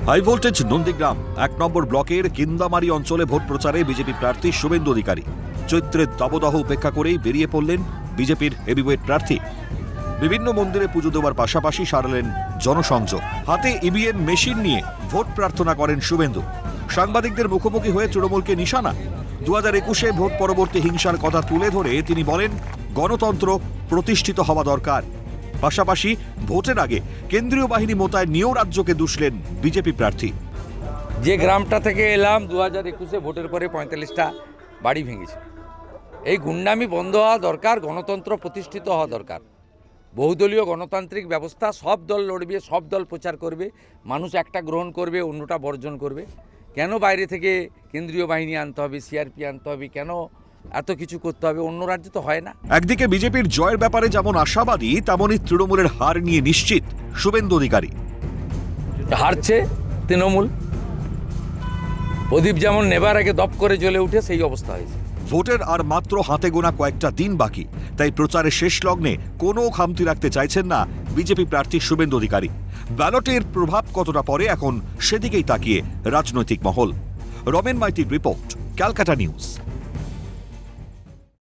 High voltage Nandigram ১ নম্বর ব্লকের কিন্দামারি অঞ্চলে vote প্রচারে বিজেপি প্রার্থী শুভেন্দু অধিকারী। চৈত্রের দাবদাহ উপেক্ষা করেই বেরিয়ে পড়লেন বিজেপির হেভিওয়েট প্রার্থী। বিভিন্ন মন্দিরে পুজো দেওয়ার পাশাপাশি সারালেন জনসংযোগ। হাতে ইভিএম মেশিন নিয়ে ভোট প্রার্থনা করেন শুভেন্দু। সাংবাদিকদের মুখোমুখি হয়ে তৃণমূলকে নিশানা। ২০২১-এ ভোট পরবর্তী হিংসার কথা তুলে ধরে তিনি বলেন, গণতন্ত্র প্রতিষ্ঠিত হওয়া দরকার। পাশাপাশি ভোটের আগে কেন্দ্রীয় বাহিনী মোতায়েন নিয়েও রাজ্যকে দুষলেন বিজেপি প্রার্থী। যে গ্রামটা থেকে এলাম ২০২১-এ ভোটের পরে ৪৫টা বাড়ি ভেঙেছে। এই গুন্ডামি বন্ধ হওয়া দরকার, গণতন্ত্র প্রতিষ্ঠিত হওয়া দরকার। বহুদলীয় গণতান্ত্রিক ব্যবস্থা, সব দল লড়বে, সব দল প্রচার করবে, মানুষ একটা গ্রহণ করবে, অন্যটা বর্জন করবে। কেন বাইরে থেকে কেন্দ্রীয় বাহিনী আনতে হবে, সিআরপি আনতে হবে, কেন এত কিছু করতে হবে? অন্য রাজ্যে তো হয় না। একদিকে বিজেপির জয়ের ব্যাপারে যেমন আশাবাদী, তেমনই তৃণমূলের হার নিয়ে নিশ্চিত শুভেন্দু অধিকারী। হারছে তৃণমূল। প্রদীপ যেমন নেবার আগে দপ করে জ্বলে উঠে, সেই অবস্থা হয়েছে। ভোটের আর মাত্র হাতে গোনা কয়েকটা দিন বাকি, তাই প্রচারের শেষ লগ্নে কোনো খামতি রাখতে চাইছেন না বিজেপি প্রার্থী শুভেন্দু অধিকারী। ব্যালটের প্রভাব কতটা পড়ে এখন সেদিকেই তাকিয়ে রাজনৈতিক মহল। রমেন মাইতির রিপোর্ট, ক্যালকাটা নিউজ।